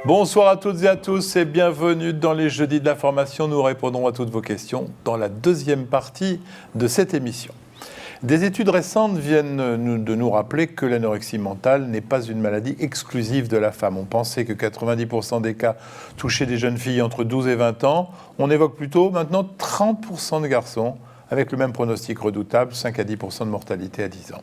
Bonsoir à toutes et à tous et bienvenue dans les Jeudis de l'information. Nous répondrons à toutes vos questions dans la deuxième partie de cette émission. Des études récentes viennent de nous rappeler que l'anorexie mentale n'est pas une maladie exclusive de la femme. On pensait que 90% des cas touchaient des jeunes filles entre 12 et 20 ans. On évoque plutôt maintenant 30% de garçons avec le même pronostic redoutable, 5 à 10% de mortalité à 10 ans.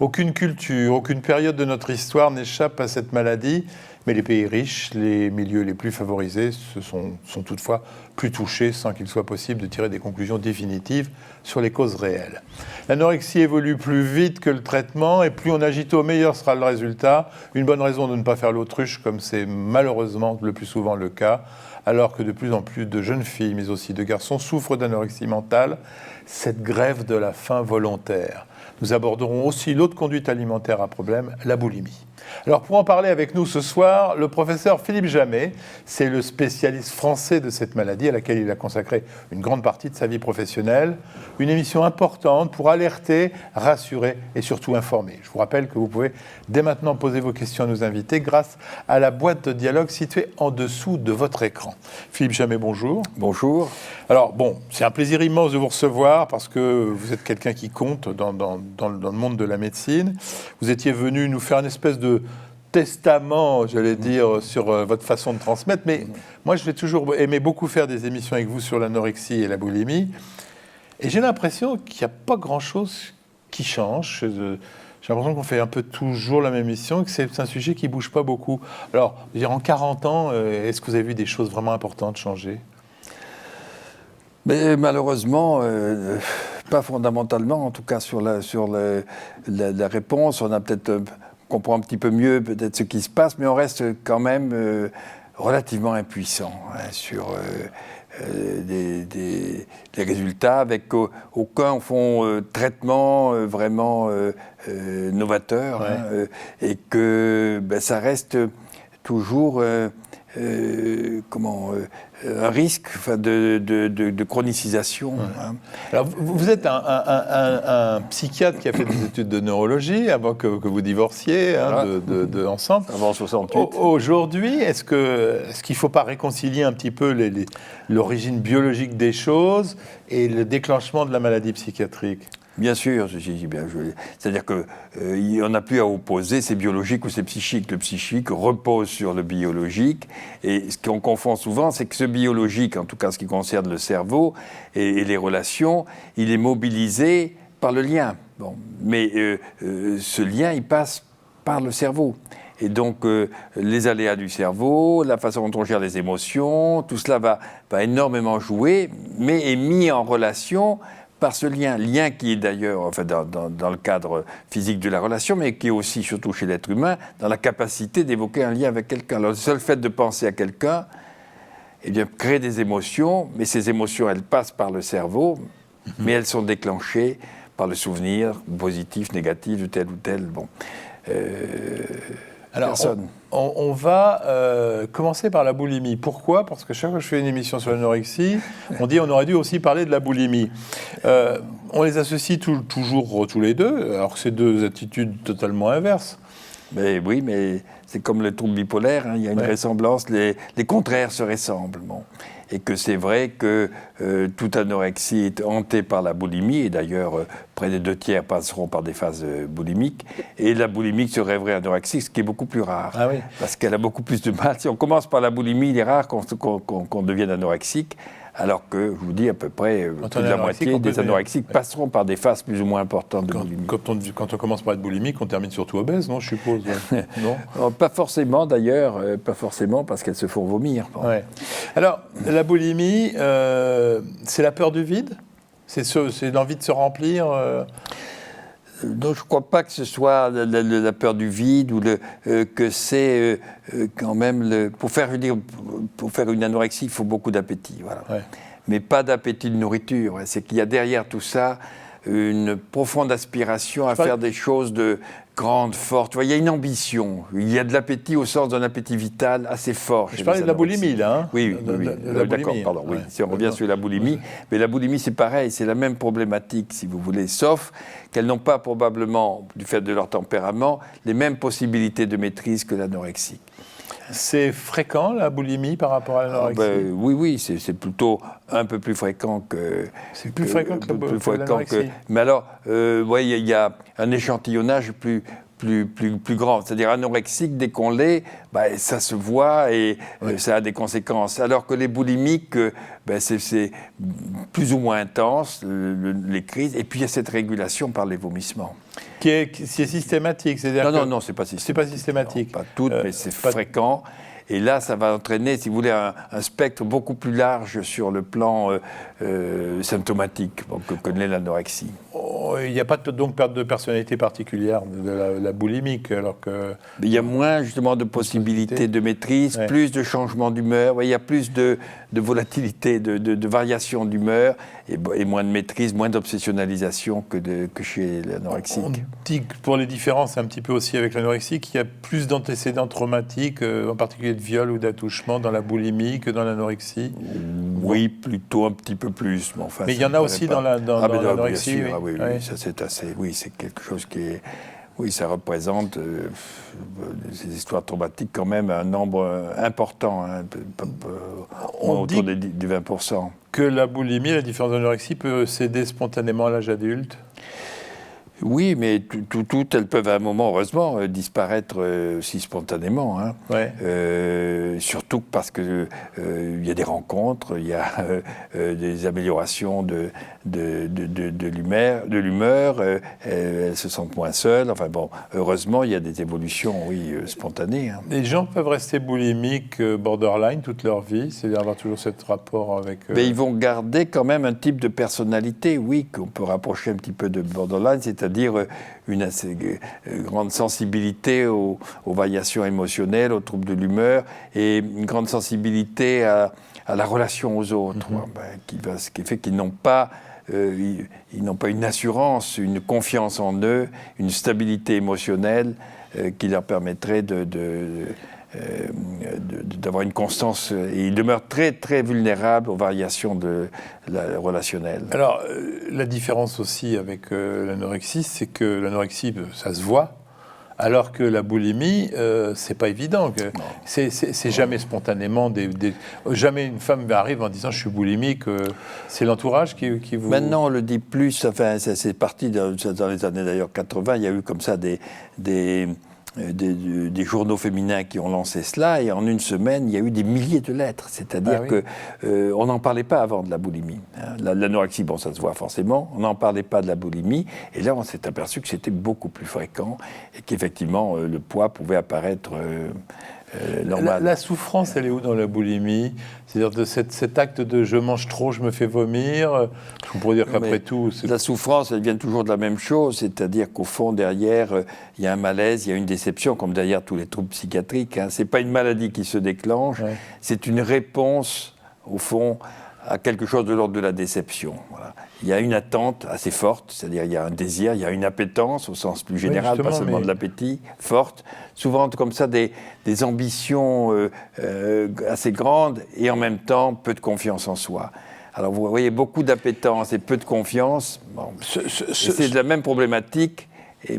Aucune culture, aucune période de notre histoire n'échappe à cette maladie, mais les pays riches, les milieux les plus favorisés sont toutefois plus touchés sans qu'il soit possible de tirer des conclusions définitives sur les causes réelles. L'anorexie évolue plus vite que le traitement et plus on agit tôt, meilleur sera le résultat. Une bonne raison de ne pas faire l'autruche comme c'est malheureusement le plus souvent le cas, alors que de plus en plus de jeunes filles, mais aussi de garçons, souffrent d'anorexie mentale, cette grève de la faim volontaire. Nous aborderons aussi l'autre conduite alimentaire à problème, la boulimie. Alors pour en parler avec nous ce soir, le professeur Philippe Jamet, c'est le spécialiste français de cette maladie à laquelle il a consacré une grande partie de sa vie professionnelle. Une émission importante pour alerter, rassurer et surtout informer. Je vous rappelle que vous pouvez dès maintenant poser vos questions à nos invités grâce à la boîte de dialogue située en dessous de votre écran. Philippe Jamet, bonjour. Bonjour. Alors bon, c'est un plaisir immense de vous recevoir parce que vous êtes quelqu'un qui compte dans le monde de la médecine. Vous étiez venu nous faire une espèce de testament, j'allais dire, sur votre façon de transmettre. Mais moi, je vais toujours aimer beaucoup faire des émissions avec vous sur l'anorexie et la boulimie. Et j'ai l'impression qu'il n'y a pas grand-chose qui change. J'ai l'impression qu'on fait un peu toujours la même émission et que c'est un sujet qui ne bouge pas beaucoup. Alors, je veux dire, en 40 ans, est-ce que vous avez vu des choses vraiment importantes changer ? Mais malheureusement, pas fondamentalement, en tout cas sur la réponse. On a peut-être comprend un petit peu mieux peut-être ce qui se passe, mais on reste quand même relativement impuissant sur des résultats, avec aucun fond traitement vraiment novateur, ouais. et que ça reste toujours un risque de chronicisation. Ouais. Alors, vous êtes un psychiatre qui a fait des études de neurologie avant que vous divorciez ensemble. Avant 68. Aujourd'hui, est-ce qu'il ne faut pas réconcilier un petit peu l'origine biologique des choses et le déclenchement de la maladie psychiatrique ? Bien sûr, c'est-à-dire qu'on n'a plus à opposer c'est biologique ou c'est psychique. Le psychique repose sur le biologique, et ce qu'on confond souvent, c'est que ce biologique, en tout cas ce qui concerne le cerveau et les relations, il est mobilisé par le lien. Bon. Mais ce lien, il passe par le cerveau. Et donc, les aléas du cerveau, la façon dont on gère les émotions, tout cela va énormément jouer, mais est mis en relation par ce lien qui est d'ailleurs, enfin dans le cadre physique de la relation, mais qui est aussi, surtout chez l'être humain, dans la capacité d'évoquer un lien avec quelqu'un. Alors, le seul fait de penser à quelqu'un, eh bien, crée des émotions, mais ces émotions, elles passent par le cerveau, mais elles sont déclenchées par le souvenir positif, négatif de tel ou tel. Bon. Alors, on va commencer par la boulimie. Pourquoi ? Parce que chaque fois que je fais une émission sur l'anorexie, on dit qu'on aurait dû aussi parler de la boulimie. On les associe toujours tous les deux, alors que c'est deux attitudes totalement inverses. Mais oui, mais c'est comme le trouble bipolaire, il y a une ressemblance, les contraires se ressemblent. Bon. Et que c'est vrai que toute anorexie est hantée par la boulimie, et d'ailleurs près des 2/3 passeront par des phases boulimiques, et la boulimique serait vraie anorexique, ce qui est beaucoup plus rare, parce qu'elle a beaucoup plus de mal. Si on commence par la boulimie, il est rare qu'on devienne anorexique, alors que, je vous dis, à peu près plus de la moitié des anorexiques passeront par des phases plus ou moins importantes de boulimie. Quand on commence par être boulimique, on termine surtout obèse, non, je suppose. Non, pas forcément d'ailleurs, pas forcément, parce qu'elles se font vomir. Bon. Ouais. Alors, la boulimie, c'est la peur du vide ? C'est l'envie de se remplir Non, je ne crois pas que ce soit la peur du vide ou que c'est quand même pour faire une anorexie, il faut beaucoup d'appétit, voilà. Ouais. Mais pas d'appétit de nourriture. C'est qu'il y a derrière tout ça une profonde aspiration à faire des choses de grandes, fortes. Il y a une ambition. Il y a de l'appétit au sens d'un appétit vital assez fort. Je parlais de la boulimie, là. Hein, oui. D'accord, pardon. Oui. Si on revient sur la boulimie. Mais la boulimie, c'est pareil, c'est la même problématique, si vous voulez, sauf qu'elles n'ont pas probablement, du fait de leur tempérament, les mêmes possibilités de maîtrise que l'anorexie. C'est fréquent, la boulimie, par rapport à l'anorexie? Oui, c'est plutôt un peu plus fréquent que... C'est plus fréquent que l'anorexie. Mais alors, il y a un échantillonnage plus grand. C'est-à-dire anorexique, dès qu'on l'est, ça se voit et ça a des conséquences. Alors que les boulimiques, c'est plus ou moins intense, les crises. Et puis il y a cette régulation par les vomissements. Qui est systématique, c'est-à-dire Non, c'est pas systématique. C'est pas systématique. Non, pas toutes, mais c'est fréquent. Et là, ça va entraîner, si vous voulez, un spectre beaucoup plus large sur le plan symptomatique que l'est l'anorexie. Il n'y a pas donc perte de personnalité particulière de la boulimique, alors que... Il y a moins, justement, de possibilités de maîtrise, plus de changements d'humeur, il y a plus de volatilité, de variation d'humeur, et moins de maîtrise, moins d'obsessionnalisation que chez l'anorexique. On dit que pour les différences, un petit peu aussi avec l'anorexie, qu'il y a plus d'antécédents traumatiques, en particulier de viol ou d'attouchement, dans la boulimie que dans l'anorexie. Oui, plutôt un petit peu plus. Mais il y en a aussi dans l'anorexie. Oui, ça c'est assez. Oui, c'est quelque chose qui est. Oui, ça représente ces histoires traumatiques quand même un nombre important, autour des 20%. Que la boulimie, la différence de l'anorexie, peut céder spontanément à l'âge adulte? Oui, mais toutes elles peuvent à un moment, heureusement, disparaître aussi spontanément. Hein. Surtout parce qu'il y a des rencontres, il y a des améliorations de l'humeur, elles se sentent moins seules. Enfin bon, heureusement, il y a des évolutions, spontanées. Hein. Les gens peuvent rester boulimiques, borderline, toute leur vie, c'est-à-dire avoir toujours ce rapport avec... Mais ils vont garder quand même un type de personnalité, qu'on peut rapprocher un petit peu de borderline, c'est-à-dire une assez grande sensibilité aux variations émotionnelles, aux troubles de l'humeur, et une grande sensibilité à la relation aux autres, ce qui fait qu'ils n'ont pas une assurance, une confiance en eux, une stabilité émotionnelle qui leur permettrait d'avoir une constance, et ils demeurent très très vulnérables aux variations relationnelles. Alors, la différence aussi avec l'anorexie, c'est que l'anorexie, ça se voit, alors que la boulimie, c'est pas évident. C'est jamais spontanément. Jamais une femme arrive en disant je suis boulimique. C'est l'entourage qui vous. Maintenant, on le dit plus. Enfin, c'est parti dans les années d'ailleurs 80. Il y a eu comme ça des journaux féminins qui ont lancé cela, et en une semaine, il y a eu des milliers de lettres. C'est-à-dire qu'on n'en parlait pas avant de la boulimie. Hein. L'anorexie, bon, ça se voit forcément, on n'en parlait pas de la boulimie, et là, on s'est aperçu que c'était beaucoup plus fréquent, et qu'effectivement, le poids pouvait apparaître normal. La souffrance, elle est où dans la boulimie? C'est-à-dire de cet acte de je mange trop, je me fais vomir. On pourrait dire qu'après tout... La souffrance, elle vient toujours de la même chose, c'est-à-dire qu'au fond, derrière, il y a un malaise, il y a une déception, comme derrière tous les troubles psychiatriques. Hein. Ce n'est pas une maladie qui se déclenche, c'est une réponse, au fond, à quelque chose de l'ordre de la déception. Voilà. Il y a une attente assez forte, c'est-à-dire il y a un désir, il y a une appétence au sens plus général, pas seulement de l'appétit, forte. Souvent comme ça des ambitions assez grandes et en même temps peu de confiance en soi. Alors vous voyez beaucoup d'appétence et peu de confiance. Bon, c'est de la même problématique,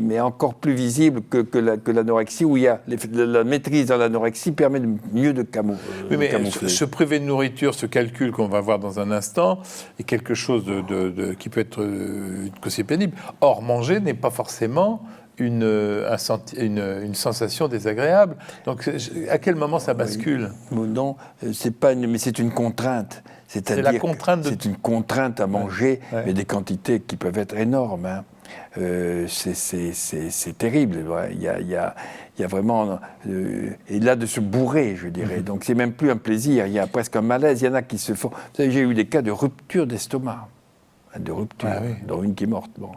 mais encore plus visible que l'anorexie, où il y a la maîtrise dans l'anorexie permet mieux de camoufler. Se priver de nourriture, ce calcul qu'on va voir dans un instant, est quelque chose qui peut être aussi pénible. Or, manger n'est pas forcément une sensation désagréable. Donc, à quel moment ça bascule? Non, mais c'est une contrainte. C'est la contrainte c'est une contrainte à manger, mais des quantités qui peuvent être énormes. Hein. C'est terrible. Il y a vraiment... et là, de se bourrer, je dirais. Donc, c'est même plus un plaisir. Il y a presque un malaise. Il y en a qui se font... Vous savez, j'ai eu des cas de rupture d'estomac. De rupture, dont une qui est morte. Bon.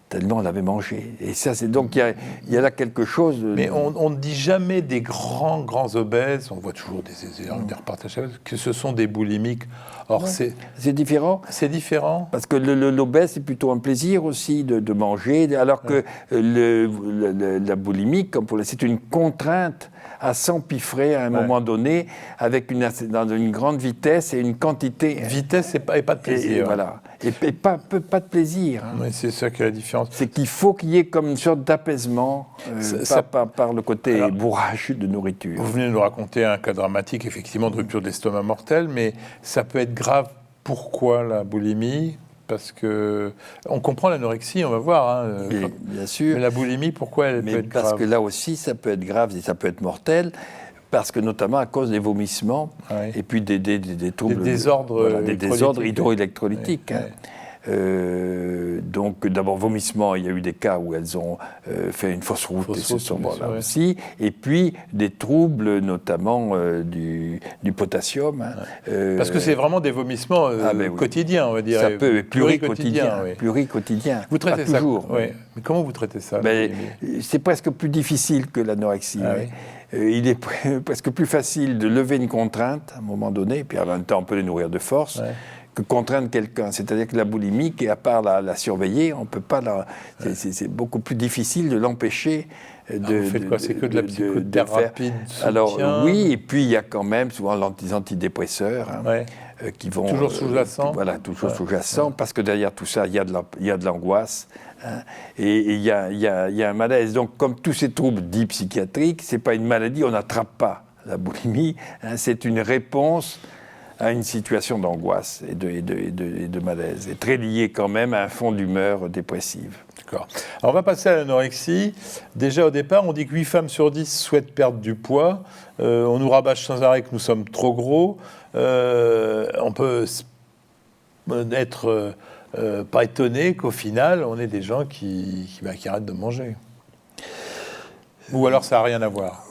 Tellement on avait mangé. Et ça, c'est donc, il y a là quelque chose... Mais on ne dit jamais des grands obèses, on voit toujours des reportages, que ce sont des boulimiques. Or, c'est différent. C'est différent. Parce que l'obèse, c'est plutôt un plaisir aussi de manger, alors que la boulimique, c'est une contrainte à s'empiffrer à un moment donné dans une grande vitesse et une quantité. Vitesse et pas de plaisir. Et voilà. Et pas de plaisir. Oui, c'est ça qui est la différence. C'est qu'il faut qu'il y ait comme une sorte d'apaisement par le côté bourrage de nourriture. Vous venez de nous raconter un cas dramatique, effectivement, de rupture d'estomac mortelle, mais ça peut être grave. Pourquoi la boulimie ? Parce que on comprend l'anorexie, on va voir. Bien sûr. Mais la boulimie, pourquoi elle peut être grave ? Parce que là aussi, ça peut être grave et ça peut être mortel. Parce que notamment à cause des vomissements et puis des troubles, des désordres hydroélectrolytiques. Donc d'abord vomissement, il y a eu des cas où elles ont fait une fausse route et ce sont là aussi. Et puis des troubles notamment du potassium. Parce que c'est vraiment des vomissements quotidiens, on va dire. Ça peut pluricotidien. Vous traitez ça toujours. Mais comment vous traitez ça ? C'est presque plus difficile que l'anorexie. Il est presque plus facile de lever une contrainte à un moment donné, puis en même temps on peut les nourrir de force, que contraindre quelqu'un. C'est-à-dire que la boulimie, à part la surveiller, on ne peut pas c'est beaucoup plus difficile de l'empêcher. Vous faites quoi ? C'est que de la psychothérapie de soutien ? Alors oui, et puis il y a quand même souvent les antidépresseurs qui vont... Toujours sous-jacent ? Voilà, toujours sous-jacent, parce que derrière tout ça, il y a de l'angoisse. Et il y a un malaise. Donc, comme tous ces troubles dits psychiatriques, ce n'est pas une maladie, on n'attrape pas la boulimie. C'est une réponse à une situation d'angoisse et de malaise. Et très liée quand même à un fond d'humeur dépressive. D'accord. Alors, on va passer à l'anorexie. Déjà, au départ, on dit que 8 femmes sur 10 souhaitent perdre du poids. On nous rabâche sans arrêt que nous sommes trop gros. On peut être... pas étonné qu'au final, on ait des gens qui arrêtent de manger. Ou alors ça n'a rien à voir.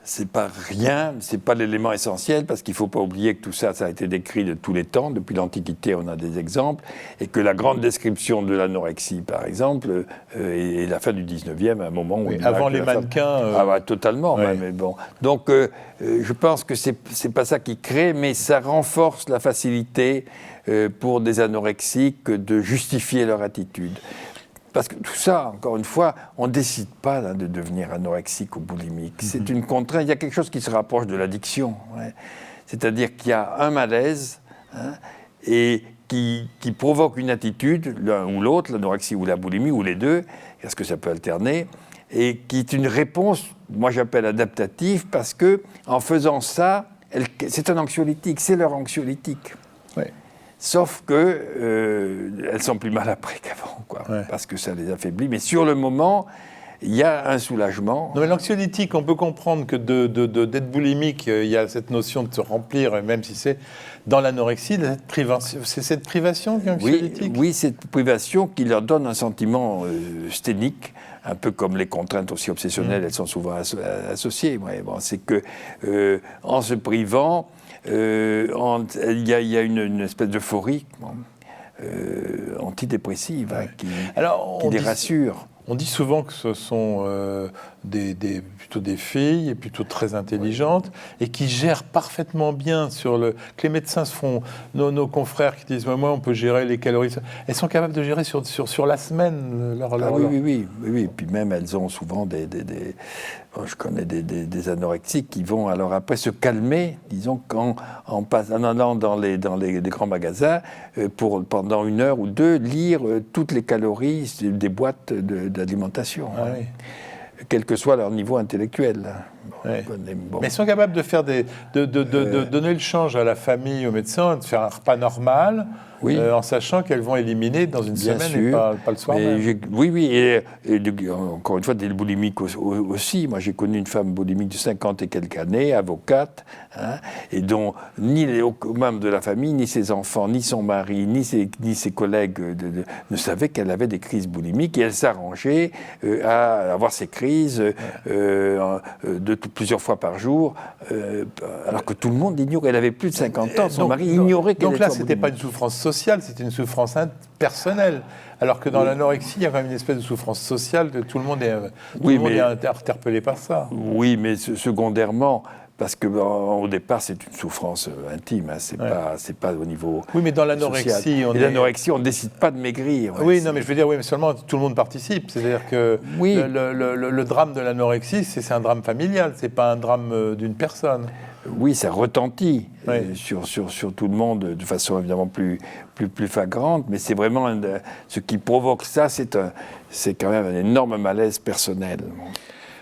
C'est pas rien, c'est pas l'élément essentiel, parce qu'il ne faut pas oublier que tout ça, ça a été décrit de tous les temps. Depuis l'Antiquité, on a des exemples. Et que la grande description de l'anorexie, par exemple, est la fin du 19e, à un moment où... avant les mannequins... totalement. Mais bon. Donc, je pense que c'est pas ça qui crée, mais ça renforce la facilité pour des anorexiques de justifier leur attitude. Parce que tout ça, encore une fois, on ne décide pas de devenir anorexique ou boulimique. C'est une contrainte. Il y a quelque chose qui se rapproche de l'addiction. C'est-à-dire qu'il y a un malaise et qui provoque une attitude, l'un ou l'autre, l'anorexie ou la boulimie, ou les deux, parce que ça peut alterner, et qui est une réponse, moi j'appelle adaptative, parce que en faisant ça, c'est un anxiolytique, c'est leur anxiolytique. Sauf qu'elles sont plus mal après qu'avant, parce que ça les affaiblit. Mais sur le moment, il y a un soulagement. Non, mais l'anxiolytique, on peut comprendre que d'être boulimique, il y a cette notion de se remplir, même si c'est dans l'anorexie, c'est cette privation qui est anxiolytique. Oui, cette privation qui leur donne un sentiment sténique, un peu comme les contraintes aussi obsessionnelles, elles sont souvent associées. C'est que en se privant, il y a une espèce d'euphorie antidépressive qui les rassure. On dit souvent que ce sont plutôt des filles, et plutôt très intelligentes, et qui gèrent parfaitement bien que les médecins se font... Nos confrères qui disent « Moi, on peut gérer les calories ». Elles sont capables de gérer sur la semaine Oui. Et puis même, elles ont souvent je connais des anorexiques qui vont alors après se calmer, disons, en allant dans les grands magasins, pendant 1 heure ou 2, lire toutes les calories des boîtes d'alimentation. Quel que soit leur niveau intellectuel. Mais elles sont capables de faire de donner le change à la famille, aux médecins, de faire un repas normal, en sachant qu'elles vont éliminer dans une semaine et pas le soir même. Et encore une fois, des boulimiques aussi. Moi, j'ai connu une femme boulimique de 50 et quelques années, avocate, et dont ni les membres de la famille, ni ses enfants, ni son mari, ni ses collègues ne savaient qu'elle avait des crises boulimiques, et elle s'arrangeait à avoir ces crises plusieurs fois par jour, alors que tout le monde ignorait. Elle avait plus de 50 ans, son mari ignorait qu'elle était boulimique. Donc là, ce n'était pas une souffrance sociale, c'était une souffrance personnelle. Alors que dans l'anorexie, il y a quand même une espèce de souffrance sociale, tout le monde est interpellé par ça. Oui, mais secondairement, parce que au départ, c'est une souffrance intime, hein, c'est pas au niveau. Oui, mais dans l'anorexie, l'anorexie, on ne décide pas de maigrir. Oui, non, mais je veux dire, oui, mais seulement tout le monde participe. C'est-à-dire que oui. le drame de l'anorexie, c'est un drame familial, c'est pas un drame d'une personne. Oui, ça retentit sur tout le monde de façon évidemment plus flagrante, mais c'est vraiment ce qui provoque ça, c'est quand même un énorme malaise personnel.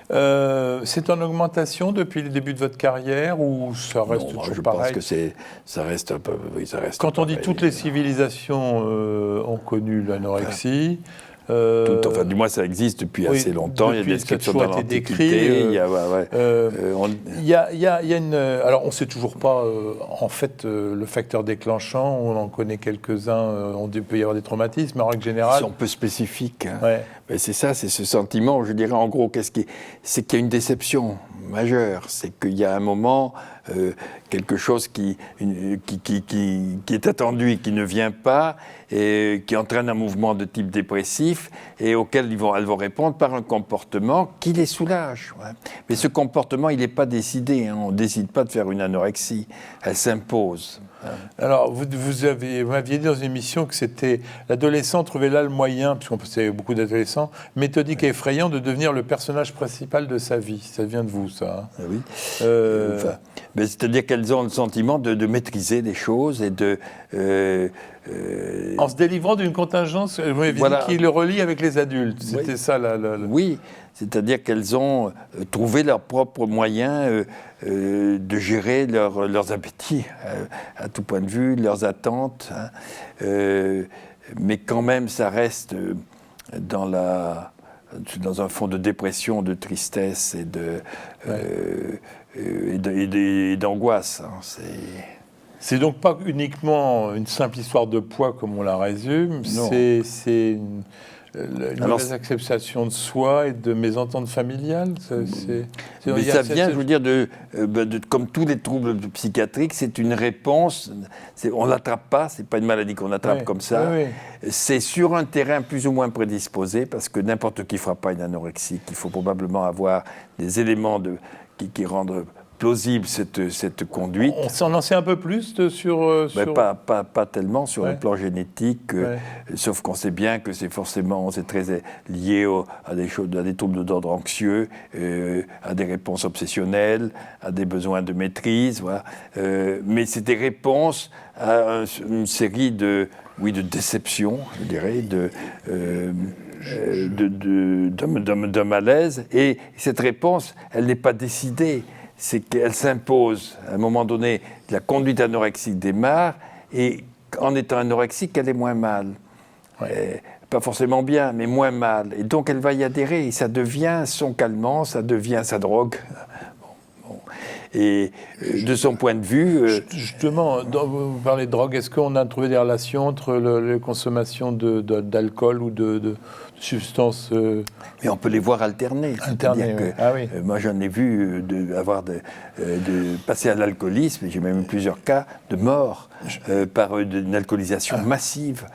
C'est en augmentation depuis le début de votre carrière ou ça reste toujours pareil? Je pense que ça reste un peu. Oui, ça reste. Quand on dit toutes les civilisations ont connu l'anorexie. Du moins, ça existe depuis assez longtemps. Il y a des descriptions dans l'Antiquité. Il y a une. Alors, on ne sait toujours pas, en fait, le facteur déclenchant. On en connaît quelques-uns. Il peut y avoir des traumatismes, mais en règle générale. Ils sont un peu spécifiques. Hein. Ouais. Mais c'est ça, c'est ce sentiment. Je dirais, en gros, c'est qu'il y a une déception majeure. C'est qu'il y a un moment. Quelque chose qui est attendu et qui ne vient pas, et qui entraîne un mouvement de type dépressif, et auquel elles vont répondre par un comportement qui les soulage. Ouais. Mais ce comportement, il n'est pas décidé. Hein. On ne décide pas de faire une anorexie. Elle s'impose. Alors, vous m'aviez dit dans une émission que c'était l'adolescent trouvait là le moyen, puisqu'on pensait beaucoup d'adolescents, méthodique et effrayant de devenir le personnage principal de sa vie. Ça vient de vous, ça. Hein. Oui. C'est-à-dire qu'elles ont le sentiment de maîtriser des choses et de... En se délivrant d'une contingence, vous m'avez dit, qui le relie avec les adultes. C'était ça, Oui, c'est-à-dire qu'elles ont trouvé leurs propres moyens de gérer leurs appétits, à tout point de vue, leurs attentes. Hein. Mais quand même, ça reste dans un fond de dépression, de tristesse et d'angoisse. Hein. C'est donc pas uniquement une simple histoire de poids comme on la résume, c'est une mauvaise acceptation de soi et de mésentente familiale. Mais ça vient, je veux dire, comme tous les troubles psychiatriques, c'est une réponse. On l'attrape pas, c'est pas une maladie qu'on attrape comme ça. C'est sur un terrain plus ou moins prédisposé, parce que n'importe qui fera pas une anorexie. Il faut probablement avoir des éléments qui rendent plausible cette conduite. On en sait un peu plus sur... Pas tellement sur le plan génétique, sauf qu'on sait bien que c'est très lié à des troubles d'ordre anxieux, à des réponses obsessionnelles, à des besoins de maîtrise. Voilà. Mais c'est des réponses à une série de déceptions, je dirais, d'un malaise. Et cette réponse, elle n'est pas décidée. C'est qu'elle s'impose. À un moment donné, la conduite anorexique démarre, et en étant anorexique, elle est moins mal. Pas forcément bien, mais moins mal. Et donc, elle va y adhérer, et ça devient son calmant, ça devient sa drogue. Et de son point de vue... Justement, vous parlez de drogue, est-ce qu'on a trouvé des relations entre la consommation d'alcool ou de substances... Mais on peut les voir alterner. Moi, j'en ai vu passer à l'alcoolisme, et j'ai même eu plusieurs cas de mort par une alcoolisation massive.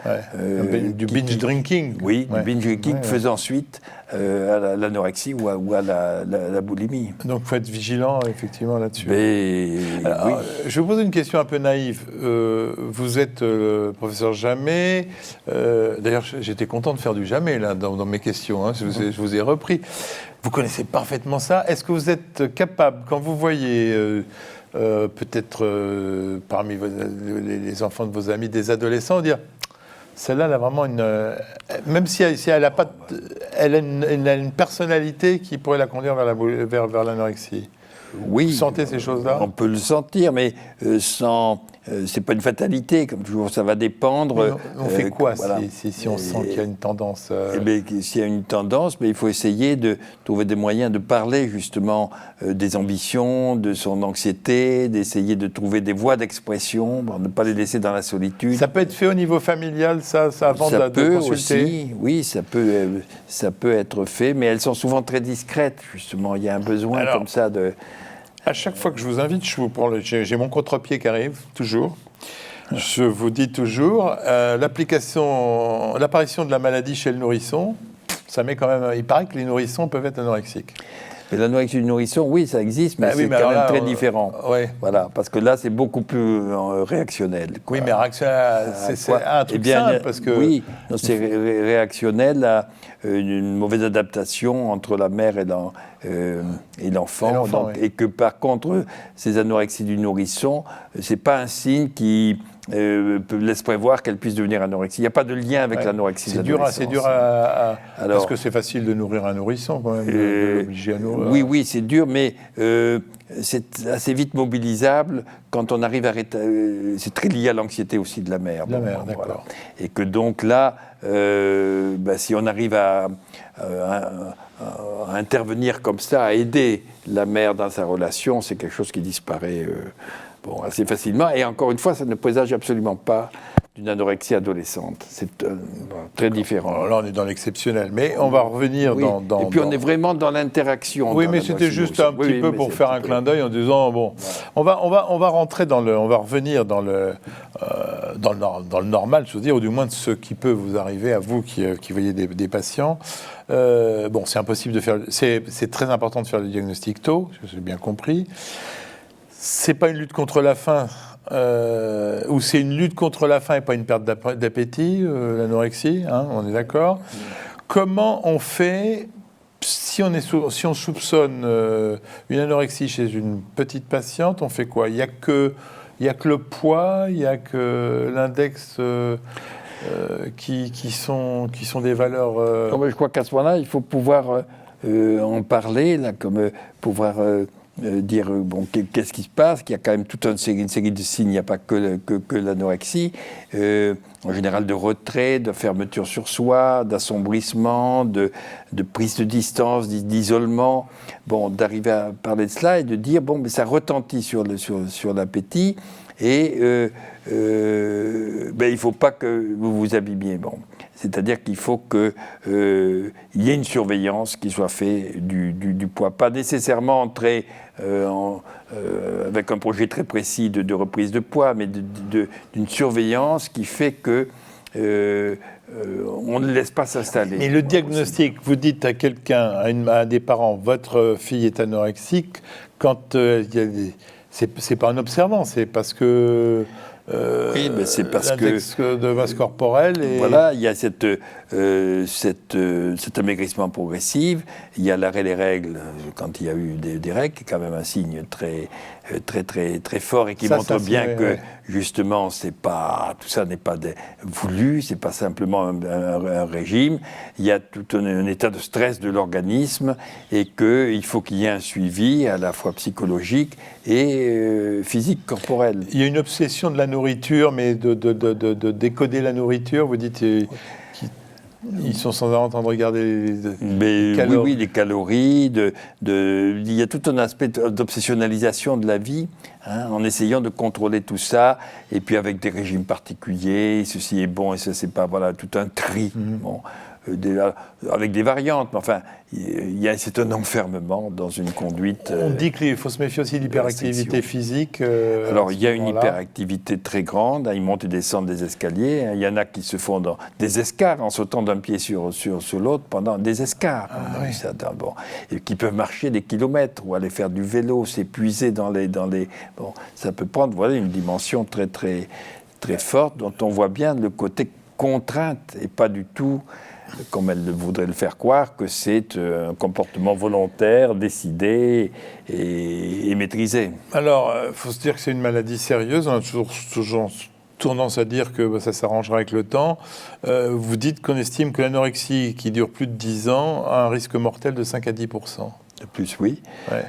Du binge drinking. Oui, du binge drinking faisant suite à l'anorexie ou à la boulimie. Donc, il faut être vigilant, effectivement, là-dessus. Alors, je vous pose une question un peu naïve. Vous êtes professeur Jamet. D'ailleurs, j'étais content de faire du Jamet, là, dans mes questions. Hein, je vous ai repris. Vous connaissez parfaitement ça. Est-ce que vous êtes capable, quand vous voyez peut-être parmi les enfants de vos amis, des adolescents, de dire celle-là, elle a vraiment même si elle a pas, elle a une personnalité qui pourrait la conduire vers l'anorexie. Oui, vous sentez ces choses-là? On peut le sentir, mais c'est pas une fatalité, comme toujours, ça va dépendre. On fait quoi si on sent qu'il y a une tendance S'il y a une tendance, il faut essayer de trouver des moyens de parler justement des ambitions, de son anxiété, d'essayer de trouver des voies d'expression, ne pas les laisser dans la solitude. Ça peut être fait au niveau familial, ça avant de consulter? Aussi, oui, ça peut être fait, mais elles sont souvent très discrètes, justement. Il y a un besoin comme ça de... À chaque fois que je vous invite, j'ai mon contre-pied qui arrive, toujours. Je vous dis toujours, l'apparition de la maladie chez le nourrisson, ça met quand même... Il paraît que les nourrissons peuvent être anorexiques. Et l'anorexie du nourrisson, oui, ça existe, mais c'est quand même très différent. Voilà, parce que là, c'est beaucoup plus réactionnel. Quoi. Oui, mais réactionnel, c'est un truc simple, parce que... Oui, c'est réactionnel à une mauvaise adaptation entre la mère et l'enfant. Et que par contre, ces anorexies du nourrisson, c'est pas un signe qui laisse prévoir qu'elle puisse devenir anorexique. Il n'y a pas de lien avec l'anorexie. C'est dur, parce que c'est facile de nourrir un nourrisson quand même, de l'obliger à nourrir. Oui, c'est dur, mais c'est assez vite mobilisable quand on arrive à... c'est très lié à l'anxiété aussi de la mère. D'accord. Voilà. Et que donc là, si on arrive à intervenir comme ça, à aider la mère dans sa relation, c'est quelque chose qui disparaît assez facilement. Et encore une fois, ça ne présage absolument pas d'une anorexie adolescente. C'est très différent. Alors là, on est dans l'exceptionnel. Mais on va revenir dans... Et puis on est vraiment dans l'interaction. Oui, mais c'était juste un petit peu pour faire un clin d'œil en disant, bon, on va rentrer dans le... On va revenir dans le normal, je veux dire, ou du moins de ce qui peut vous arriver à vous qui voyez des patients. C'est impossible de faire... C'est très important de faire le diagnostic tôt, j'ai bien compris. C'est pas une lutte contre la faim, ou c'est une lutte contre la faim et pas une perte d'appétit, l'anorexie, hein, on est d'accord. Comment on fait si on soupçonne une anorexie chez une petite patiente, on fait quoi ? Il y a que le poids, il y a que l'index qui sont des valeurs. Je crois qu'à ce moment-là, il faut pouvoir en parler, là, comme pouvoir dire qu'est-ce qui se passe, qu'il y a quand même toute une série de signes, il n'y a pas que l'anorexie, en général de retrait, de fermeture sur soi, d'assombrissement, de prise de distance, d'isolement, d'arriver à parler de cela et de dire mais ça retentit sur l'appétit et il ne faut pas que vous vous abîmiez. C'est-à-dire qu'il faut qu'il y ait une surveillance qui soit faite du poids. Pas nécessairement avec un projet très précis de reprise de poids, mais d'une surveillance qui fait que on ne laisse pas s'installer. Mais le diagnostic, vous dites à quelqu'un, à des parents, votre fille est anorexique, quand c'est pas en observant, c'est parce que... oui, mais c'est parce l'index de masse corporelle. Voilà, il y a cet amaigrissement progressif, il y a l'arrêt des règles quand il y a eu des règles, qui est quand même un signe très fort et qui montre bien que justement tout ça n'est pas voulu, c'est pas simplement un régime. Il y a tout un état de stress de l'organisme et qu'il faut qu'il y ait un suivi à la fois psychologique et physique, corporel. Il y a une obsession de la nourriture, mais de décoder la nourriture. Vous dites ils sont sans arrêt en train de regarder les calories. Oui, les calories. Il y a tout un aspect d'obsessionnalisation de la vie, en essayant de contrôler tout ça, et puis avec des régimes particuliers, ceci est bon et ça c'est pas, tout un tri. Avec des variantes, mais enfin, c'est un enfermement dans une conduite. On dit qu'il faut se méfier aussi de l'hyperactivité phisique. Alors, il y a une hyperactivité très grande, ils montent et descendent des escaliers, il y en a qui se font dans des escars, en sautant d'un pied sur l'autre pendant des escars, et qui peuvent marcher des kilomètres, ou aller faire du vélo, s'épuiser dans les... ça peut prendre une dimension très, très, très forte, dont on voit bien le côté contrainte, et pas du tout... comme elle voudrait le faire croire, que c'est un comportement volontaire, décidé et maîtrisé. Alors, il faut se dire que c'est une maladie sérieuse. On a toujours tendance à dire que ça s'arrangera avec le temps. Vous dites qu'on estime que l'anorexie qui dure plus de 10 ans a un risque mortel de 5 à 10%. De plus, oui. Ouais.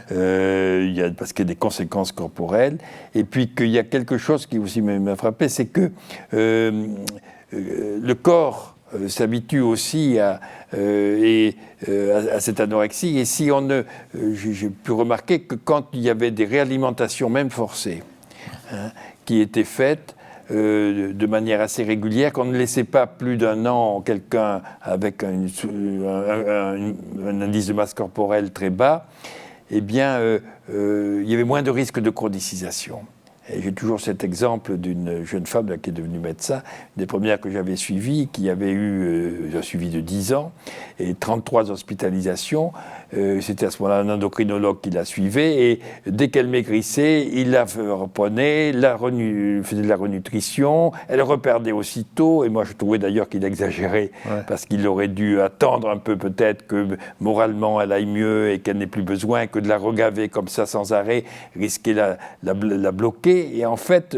Parce qu'il y a des conséquences corporelles. Et puis qu'il y a quelque chose qui aussi m'a frappé, c'est que le corps s'habitue aussi à cette anorexie. Et si j'ai pu remarquer que quand il y avait des réalimentations, même forcées, qui étaient faites de manière assez régulière, qu'on ne laissait pas plus d'un an quelqu'un avec un indice de masse corporelle très bas, eh bien, il y avait moins de risque de chronicisation. Et j'ai toujours cet exemple d'une jeune femme là, qui est devenue médecin, une des premières que j'avais suivies, qui avait eu un suivi de 10 ans et 33 hospitalisations. C'était à ce moment-là un endocrinologue qui la suivait, et dès qu'elle maigrissait, il la reprenait, faisait de la renutrition, elle reperdait aussitôt, et moi je trouvais d'ailleurs qu'il exagérait, parce qu'il aurait dû attendre un peu peut-être que moralement elle aille mieux et qu'elle n'ait plus besoin, que de la regaver comme ça sans arrêt, risquer la bloquer. Et en fait,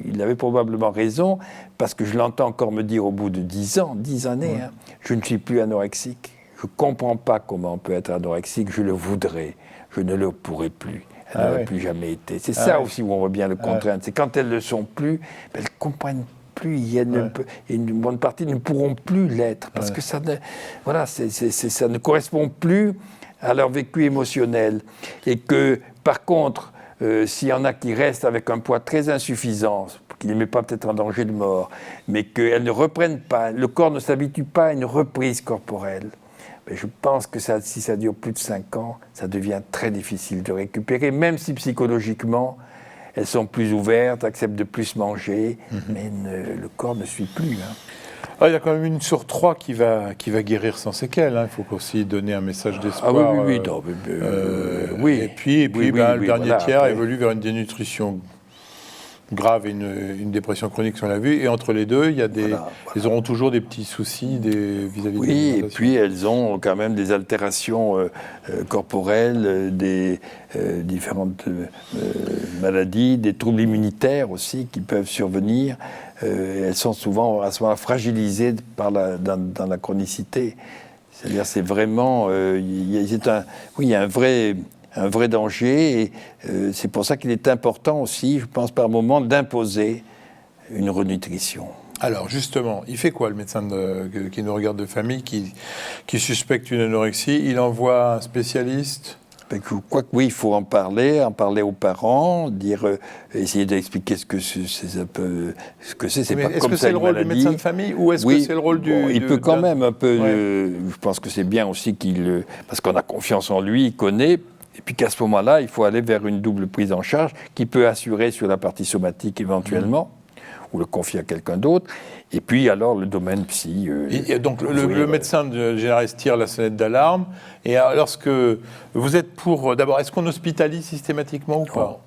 il avait probablement raison, parce que je l'entends encore me dire au bout de 10 ans, 10 années, je ne suis plus anorexique. Je ne comprends pas comment on peut être anorexique, je le voudrais, je ne le pourrai plus. Elle n'aurait plus jamais été. C'est ça aussi où on voit bien le contrainte. C'est quand elles ne le sont plus, elles ne comprennent plus. Il y a une bonne partie ne pourront plus l'être, parce que ça ne correspond plus à leur vécu émotionnel. Et que, par contre, s'il y en a qui restent avec un poids très insuffisant, qui ne les met pas peut-être en danger de mort, mais qu'elles ne reprennent pas, le corps ne s'habitue pas à une reprise corporelle, mais je pense que si ça dure plus de 5 ans, ça devient très difficile de récupérer, même si psychologiquement, elles sont plus ouvertes, acceptent de plus manger, mais le corps ne suit plus. Il y a quand même 1 sur 3 qui va guérir sans séquelles. Il faut aussi donner un message d'espoir. Oui. Et puis le dernier tiers évolue vers une dénutrition grave et une dépression chronique, si on l'a vu. Et entre les deux, ils auront toujours des petits soucis vis-à-vis de l'alimentation. Et puis elles ont quand même des altérations corporelles, des différentes maladies, des troubles immunitaires aussi qui peuvent survenir. Elles sont souvent à ce moment-là fragilisées dans la chronicité. C'est-à-dire, c'est vraiment... il y a un vrai danger, et c'est pour ça qu'il est important aussi, je pense par moment, d'imposer une renutrition. Alors justement, il fait quoi le médecin qui nous regarde de famille, qui suspecte une anorexie? Il envoie un spécialiste? Je crois que oui, il faut en parler aux parents, essayer d'expliquer ce que c'est. C'est pas comme ça. Est-ce que c'est le rôle du médecin de famille, ou est-ce que c'est le rôle il peut quand même un peu. Je pense que c'est bien aussi parce qu'on a confiance en lui, il connaît. Et puis qu'à ce moment-là, il faut aller vers une double prise en charge qui peut assurer sur la partie somatique éventuellement, ou le confier à quelqu'un d'autre. Et puis alors le domaine psy. Donc le médecin généraliste tire la sonnette d'alarme. Et lorsque vous êtes pour, d'abord, est-ce qu'on hospitalise systématiquement ou pas?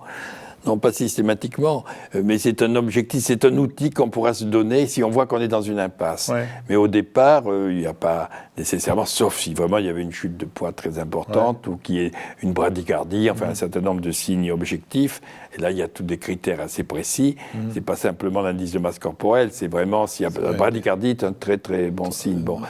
Non, pas systématiquement, mais c'est un objectif, c'est un outil qu'on pourra se donner si on voit qu'on est dans une impasse. Mais au départ, il n'y a pas nécessairement, sauf si vraiment il y avait une chute de poids très importante ou qu'il y ait une bradycardie, enfin un certain nombre de signes objectifs. Et là, il y a tous des critères assez précis. C'est pas simplement l'indice de masse corporelle, c'est vraiment s'il y a la bradycardie, est un très très bon signe. Bon,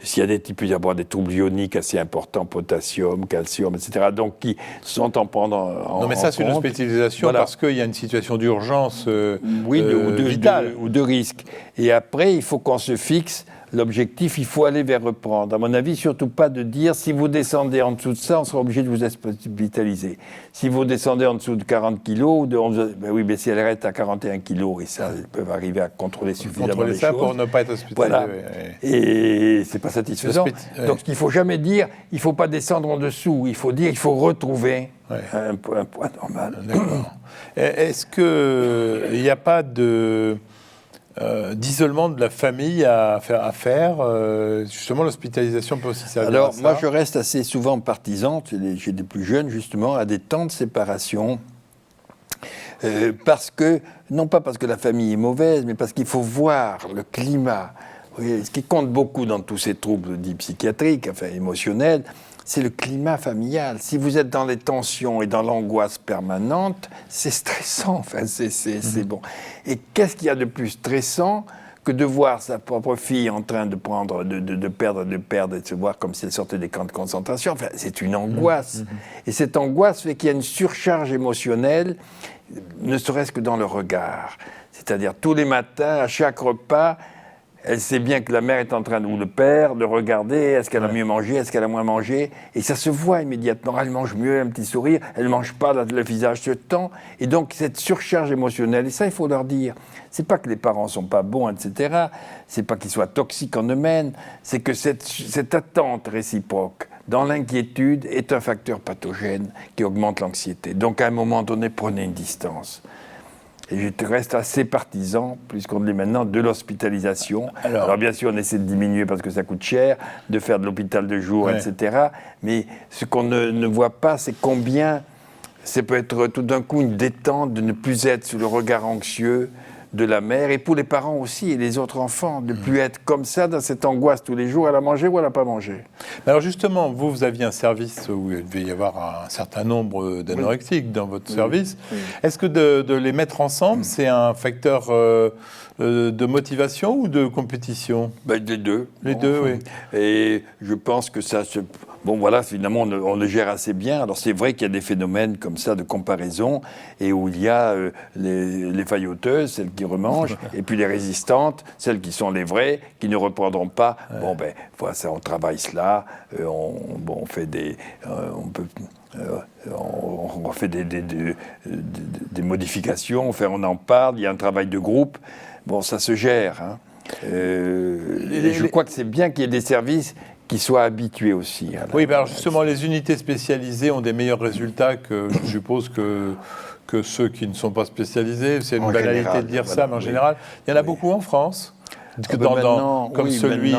s'il y a il peut y avoir des troubles ioniques assez importants, potassium, calcium, etc. Donc qui sont en prendre en Non, mais ça, c'est une hospitalisation parce qu'il y a une situation d'urgence vitale ou de risque. Et après, il faut qu'on se fixe l'objectif, il faut aller vers reprendre. À mon avis, surtout pas de dire, si vous descendez en dessous de ça, on sera obligé de vous hospitaliser. Si vous descendez en dessous de 40 kilos, ou de 11, si elle reste à 41 kilos, et ça, ils peuvent arriver à contrôler suffisamment les choses. Pour ne pas être hospitalisé. Voilà. Et c'est pas satisfaisant. Donc, il ne faut jamais dire, il ne faut pas descendre en dessous. Il faut dire, il faut retrouver un poids normal. D'accord. Est-ce qu'il n'y a pas d'isolement de la famille à faire justement, l'hospitalisation peut aussi servir à ça. Moi, je reste assez souvent partisan, chez des plus jeunes, justement, à des temps de séparation. Non pas parce que la famille est mauvaise, mais parce qu'il faut voir le climat. Ce qui compte beaucoup dans tous ces troubles dits psychiatriques, enfin émotionnels, c'est le climat familial. Si vous êtes dans les tensions et dans l'angoisse permanente, c'est stressant. Enfin, c'est bon. Et qu'est-ce qu'il y a de plus stressant que de voir sa propre fille en train de perdre, et de se voir comme si elle sortait des camps de concentration? Enfin, c'est une angoisse. Et cette angoisse fait qu'il y a une surcharge émotionnelle, ne serait-ce que dans le regard. C'est-à-dire, tous les matins, à chaque repas, elle sait bien que la mère est en train, ou le père, de regarder, est-ce qu'elle a mieux mangé, est-ce qu'elle a moins mangé, et ça se voit immédiatement, elle mange mieux, un petit sourire, elle ne mange pas, le visage se tend, et donc cette surcharge émotionnelle, et ça il faut leur dire, c'est pas que les parents ne sont pas bons, etc., c'est pas qu'ils soient toxiques en eux-mêmes, c'est que cette attente réciproque dans l'inquiétude est un facteur pathogène qui augmente l'anxiété. Donc à un moment donné, prenez une distance. Et je reste assez partisan, puisqu'on l'est maintenant, de l'hospitalisation. Alors bien sûr, on essaie de diminuer parce que ça coûte cher, de faire de l'hôpital de jour, etc. Mais ce qu'on ne voit pas, c'est combien ça peut être tout d'un coup une détente de ne plus être sous le regard anxieux de la mère, et pour les parents aussi, et les autres enfants, de ne plus être comme ça, dans cette angoisse tous les jours, elle a mangé ou elle n'a pas mangé. Alors justement, vous aviez un service où il devait y avoir un certain nombre d'anorexiques dans votre service. Oui. Est-ce que de les mettre ensemble, c'est un facteur de motivation ou de compétition ? Les deux. Les deux, oui. Et je pense que ça se... Bon, voilà, finalement, on le gère assez bien. Alors, c'est vrai qu'il y a des phénomènes comme ça de comparaison, et où il y a les failloteuses, celles qui remangent, et puis les résistantes, celles qui sont les vraies, qui ne reprendront pas. Ouais. Bon, ben, voilà, ça, on travaille cela, on fait des... on fait des modifications, on en parle, il y a un travail de groupe. Bon, ça se gère. Hein. Je crois que c'est bien qu'il y ait des services qui soient habitués aussi. Oui, ben alors justement, les unités spécialisées ont des meilleurs résultats que, je suppose, que ceux qui ne sont pas spécialisés. C'est une banalité de dire ça, mais en général, il y en a beaucoup en France. Comme celui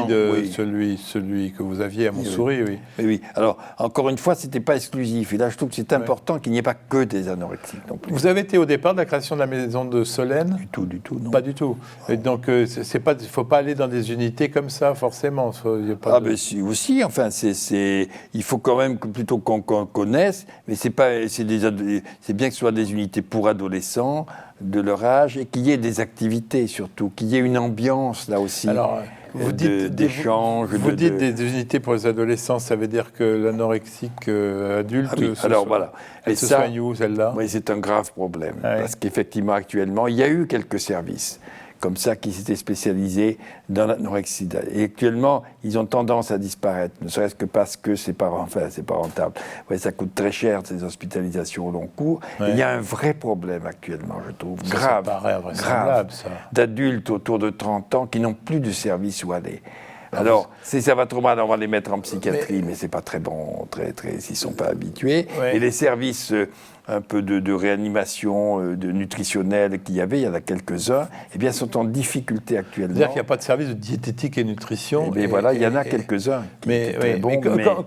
que vous aviez à Montsouris, oui. Oui. Alors, encore une fois, ce n'était pas exclusif. Et là, je trouve que c'est important qu'il n'y ait pas que des anorexiques non plus. Vous avez été au départ de la création de la maison de Solène ? Du tout, non. Pas du tout. Et donc, il ne faut pas aller dans des unités comme ça, forcément. Ben si, aussi, enfin, il faut quand même plutôt qu'on connaisse, mais c'est bien que ce soit des unités pour adolescents, de leur âge, et qu'il y ait des activités surtout, qu'il y ait une ambiance là aussi. Alors, vous dites d'échange. Vous dites des unités pour les adolescents, ça veut dire que l'anorexique adulte, voilà. Elle se soigne où, celle-là ? Oui, c'est un grave problème, parce qu'effectivement, actuellement, il y a eu quelques services comme ça qui s'étaient spécialisés dans l'anorexie. Et actuellement, ils ont tendance à disparaître, ne serait-ce que parce que c'est pas rentable. Ouais, ça coûte très cher, ces hospitalisations au long cours. Ouais. Il y a un vrai problème actuellement, je trouve, grave, d'adultes autour de 30 ans qui n'ont plus de service où aller. Alors, si ça va trop mal, on va les mettre en psychiatrie, mais c'est pas très bon, s'ils sont pas habitués. Ouais. Et les services un peu de réanimation, de nutritionnelle qu'il y avait, il y en a quelques-uns, eh bien, sont en difficulté actuellement. C'est-à-dire qu'il n'y a pas de service de diététique et nutrition. Et voilà, il y en a quelques-uns.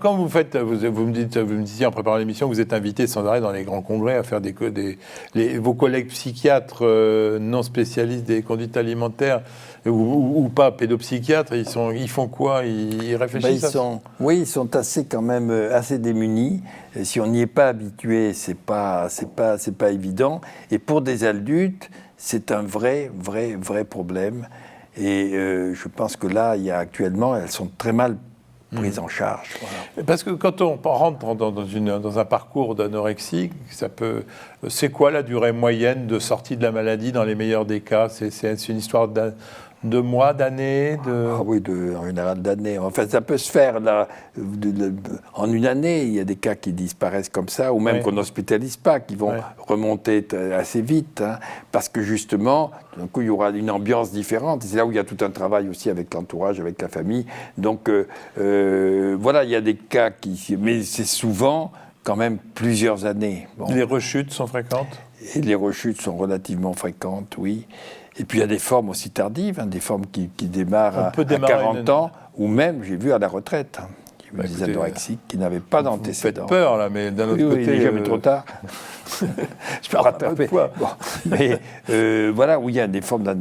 Quand vous faites, vous me disiez en préparant l'émission, vous êtes invité sans arrêt dans les grands congrès à faire vos collègues psychiatres non spécialistes des conduites alimentaires ou pas pédopsychiatres, ils font quoi ? Ils réfléchissent ils sont assez démunis. Et si on n'y est pas habitué, c'est pas évident. Et pour des adultes, c'est un vrai problème. Et je pense que là, actuellement, elles sont très mal prises en charge. Voilà. Parce que quand on rentre dans un parcours d'anorexie, c'est quoi la durée moyenne de sortie de la maladie dans les meilleurs des cas ? C'est une histoire de mois, d'années Oui, en général d'années. Enfin, ça peut se faire en une année. Il y a des cas qui disparaissent comme ça, ou même qu'on n'hospitalise pas, qui vont remonter assez vite, hein, parce que justement, d'un coup, il y aura une ambiance différente. Et c'est là où il y a tout un travail aussi avec l'entourage, avec la famille. Donc, voilà, il y a des cas mais c'est souvent quand même plusieurs années. Bon. Les rechutes sont fréquentes ? Et les rechutes sont relativement fréquentes, oui. Et puis il y a des formes aussi tardives, des formes qui démarrent à 40 ans, ou même, j'ai vu, à la retraite. Il y a eu des anorexiques qui n'avaient pas d'antécédents. Vous faites peur, là, mais d'un autre côté... il n'est jamais trop tard. Je peux rattraper. Bon. Mais voilà, où il y a des formes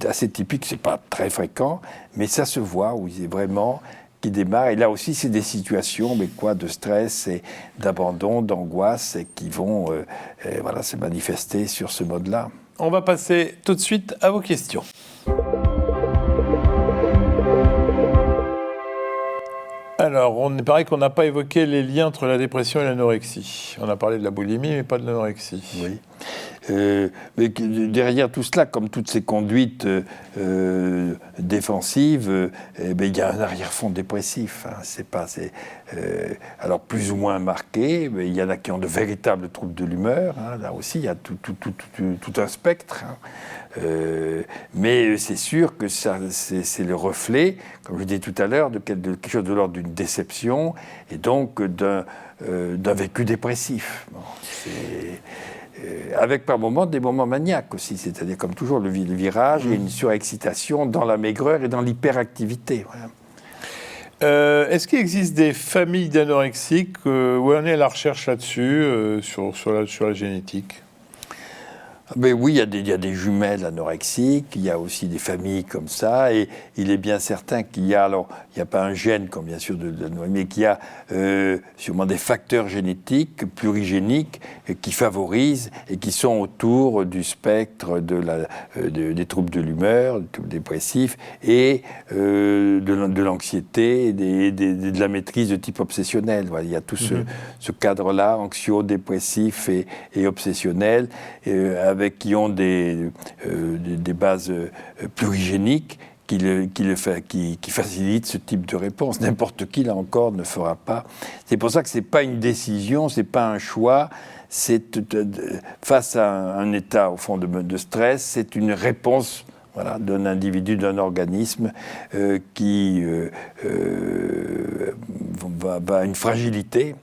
assez typiques, c'est pas très fréquent, mais ça se voit, où il est vraiment... qui démarrent. Et là aussi, c'est des situations de stress et d'abandon, d'angoisse, et qui vont se manifester sur ce mode-là. On va passer tout de suite à vos questions. Alors, il paraît qu'on n'a pas évoqué les liens entre la dépression et l'anorexie. On a parlé de la boulimie, mais pas de l'anorexie. Oui. Mais derrière tout cela, comme toutes ces conduites défensives, il y a un arrière-fond dépressif. Alors plus ou moins marqué, mais il y en a qui ont de véritables troubles de l'humeur. Là aussi, il y a tout un spectre. Mais c'est sûr que c'est le reflet, comme je disais tout à l'heure, de quelque chose de l'ordre d'une déception et donc d'un vécu dépressif. Avec par moments des moments maniaques aussi, c'est-à-dire comme toujours le virage et une surexcitation dans la maigreur et dans l'hyperactivité. Voilà. Est-ce qu'il existe des familles d'anorexiques où on est à la recherche là-dessus, sur la génétique ? Mais oui, il y a des jumelles anorexiques, il y a aussi des familles comme ça, et il est bien certain qu'il y a, alors, il n'y a pas un gène, comme bien sûr, mais qu'il y a sûrement des facteurs génétiques plurigéniques qui favorisent et qui sont autour du spectre des troubles de l'humeur, des troubles dépressifs, et de l'anxiété, et de la maîtrise de type obsessionnel. Voilà, il y a tout ce cadre-là, anxio-dépressif et obsessionnel, qui ont des bases plurigéniques qui facilitent ce type de réponse. N'importe qui, là encore, ne fera pas. C'est pour ça que ce n'est pas une décision, ce n'est pas un choix. Face à un état, au fond, de stress, c'est une réponse d'un individu, d'un organisme qui va une fragilité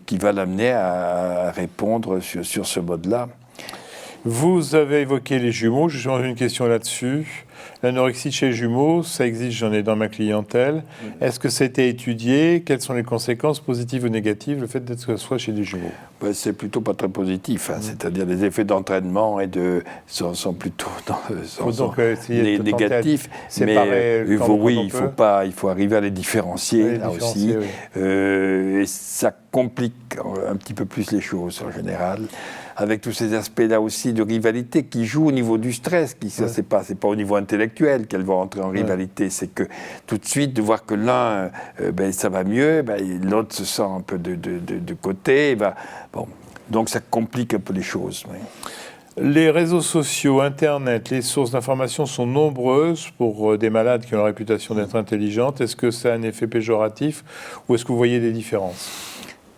qui va l'amener à répondre sur ce mode-là. Vous avez évoqué les jumeaux, je suis une question là-dessus. L'anorexie chez les jumeaux, ça existe, j'en ai dans ma clientèle. Est-ce que ça a été étudié ? Quelles sont les conséquences positives ou négatives, le fait d'être soit chez des jumeaux ? C'est plutôt pas très positif, c'est-à-dire les effets d'entraînement sont plutôt négatifs. Mais il faut arriver à les différencier, aussi. Oui. Et ça complique un petit peu plus les choses en général. Avec tous ces aspects-là aussi de rivalité qui jouent au niveau du stress. C'est pas au niveau intellectuel qu'elle va entrer en rivalité, c'est que tout de suite, de voir que l'un, ça va mieux, l'autre se sent un peu de côté. Donc ça complique un peu les choses. Oui. Les réseaux sociaux, Internet, les sources d'information sont nombreuses pour des malades qui ont la réputation d'être intelligentes. Est-ce que ça a un effet péjoratif ou est-ce que vous voyez des différences ?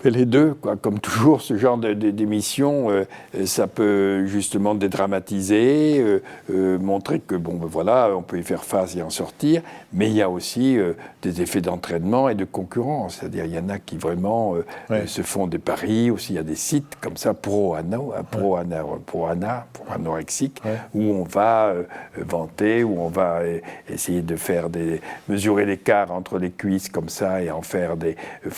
Les deux, quoi. Comme toujours, ce genre d'émission, ça peut justement dédramatiser, montrer que, on peut y faire face et en sortir, mais il y a aussi des effets d'entraînement et de concurrence. C'est-à-dire, il y en a qui vraiment se font des paris, aussi il y a des sites comme ça, pro-anorexique, où on va vanter, où on va essayer de mesurer l'écart entre les cuisses comme ça et en faire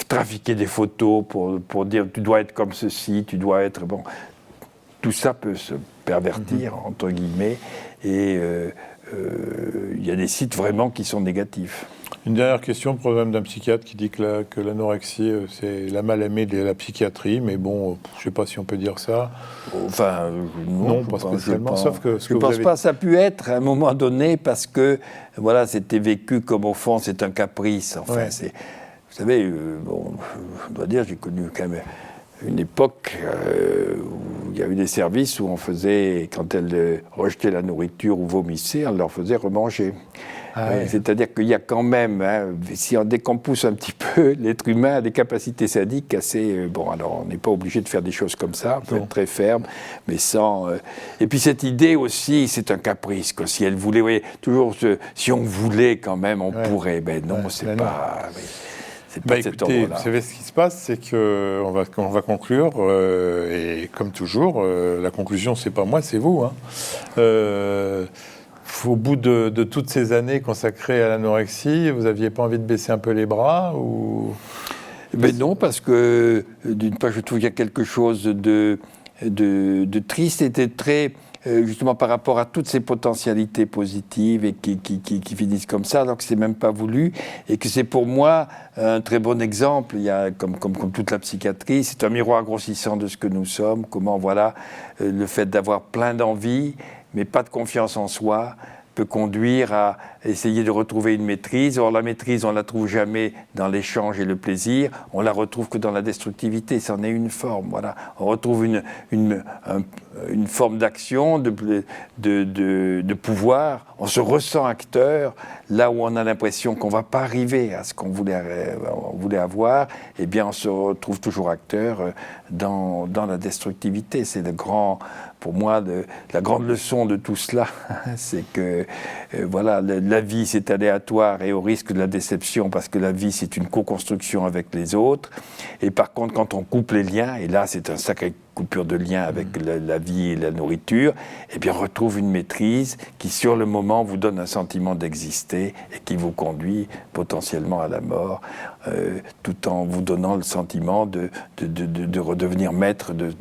trafiquer des photos pour dire tu dois être comme ceci, tu dois être... Tout ça peut se pervertir, entre guillemets, et il y a des sites vraiment qui sont négatifs. Une dernière question, problème d'un psychiatre qui dit que l'anorexie, c'est la mal-aimée de la psychiatrie, mais bon, je ne sais pas si on peut dire ça. Enfin, non, pas spécialement, sauf que... Je ne pense pas, ça a pu être à un moment donné, parce que, c'était vécu comme, au fond, c'est un caprice, enfin, vous savez, je dois dire, j'ai connu quand même une époque où il y a eu des services où on faisait, quand elles rejetaient la nourriture ou vomissaient, on leur faisait remanger. C'est-à-dire qu'il y a quand même, dès qu'on pousse un petit peu, l'être humain a des capacités sadiques assez... alors on n'est pas obligé de faire des choses comme ça, on peut être très ferme, mais sans... Et puis cette idée aussi, c'est un caprice, que si elle voulait, si on voulait quand même, on pourrait. Non, c'est pas... Écoutez, vous savez ce qui se passe, c'est qu'on va conclure, et comme toujours, la conclusion, c'est pas moi, c'est vous. Au bout de toutes ces années consacrées à l'anorexie, vous n'aviez pas envie de baisser un peu les bras ou... Non, parce que d'une part, je trouve qu'il y a quelque chose de triste et de très... justement par rapport à toutes ces potentialités positives et qui finissent comme ça, alors que c'est même pas voulu, et que c'est pour moi un très bon exemple. Il y a, comme toute la psychiatrie, c'est un miroir grossissant de ce que nous sommes, comment le fait d'avoir plein d'envie, mais pas de confiance en soi, peut conduire à essayer de retrouver une maîtrise. Or, la maîtrise, on ne la trouve jamais dans l'échange et le plaisir, on la retrouve que dans la destructivité, c'en est une forme. Voilà. On retrouve une forme d'action, de pouvoir, on se ressent acteur, là où on a l'impression qu'on ne va pas arriver à ce qu'on voulait avoir, eh bien on se retrouve toujours acteur dans la destructivité. C'est pour moi, la grande leçon de tout cela, c'est que voilà, la vie c'est aléatoire et au risque de la déception, parce que la vie c'est une co-construction avec les autres. Et par contre, quand on coupe les liens, et là c'est un sacré coupure de lien avec la vie et la nourriture, eh bien on retrouve une maîtrise qui sur le moment vous donne un sentiment d'exister et qui vous conduit potentiellement à la mort, tout en vous donnant le sentiment de redevenir maître de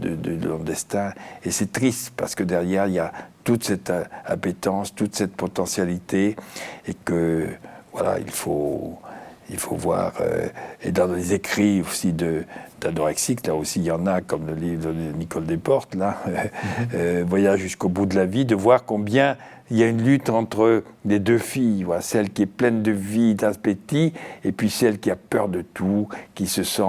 leur destin. Et c'est triste parce que derrière il y a toute cette appétence, toute cette potentialité, et que voilà, il faut voir, et dans les écrits aussi d'anorexiques, là aussi il y en a, comme le livre de Nicole Desportes, là, Voyage jusqu'au bout de la vie, de voir combien il y a une lutte entre les deux filles, voilà, celle qui est pleine de vie, d'appétit, et puis celle qui a peur de tout, qui se sent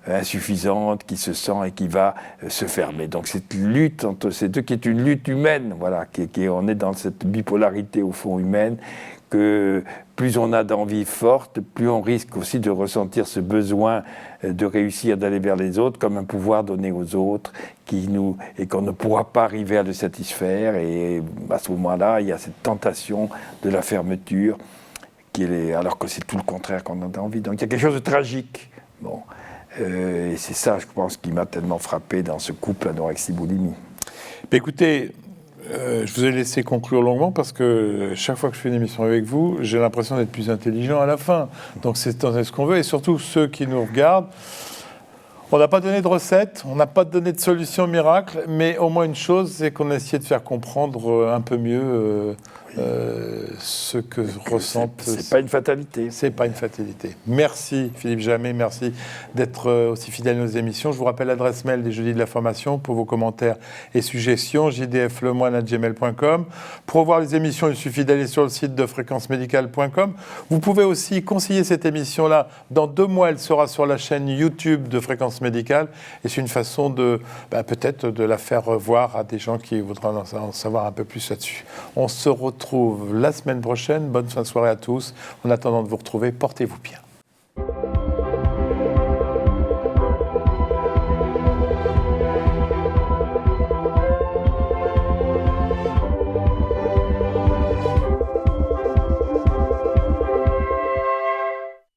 insuffisante, qui se sent et qui va se fermer. Donc cette lutte entre ces deux, qui est une lutte humaine, voilà, on est dans cette bipolarité au fond humaine, que plus on a d'envie forte, plus on risque aussi de ressentir ce besoin de réussir, d'aller vers les autres, comme un pouvoir donné aux autres, et qu'on ne pourra pas arriver à le satisfaire. Et à ce moment-là, il y a cette tentation de la fermeture, alors que c'est tout le contraire qu'on a envie. Donc il y a quelque chose de tragique. Bon. Et c'est ça, je pense, qui m'a tellement frappé dans ce couple anorexie-boulimie. Écoutez, je vous ai laissé conclure longuement parce que chaque fois que je fais une émission avec vous, j'ai l'impression d'être plus intelligent à la fin. Donc c'est ce qu'on veut. Et surtout, ceux qui nous regardent, on n'a pas donné de recette, on n'a pas donné de solution miracle, mais au moins une chose, c'est qu'on a essayé de faire comprendre un peu mieux ce que ressentent. C'est pas une fatalité. C'est pas une fatalité. Merci Philippe Jamet, merci d'être aussi fidèle à nos émissions. Je vous rappelle l'adresse mail des Jeudis de la Formation pour vos commentaires et suggestions, jdflemoine@gmail.com. Pour voir les émissions, il suffit d'aller sur le site de fréquencemédicale.com. Vous pouvez aussi conseiller cette émission-là. Dans 2 mois, elle sera sur la chaîne YouTube de Fréquence Médicale. Et c'est une façon peut-être de la faire voir à des gens qui voudraient en savoir un peu plus là-dessus. On se retrouve la semaine prochaine. Bonne fin de soirée à tous. En attendant de vous retrouver, portez-vous bien.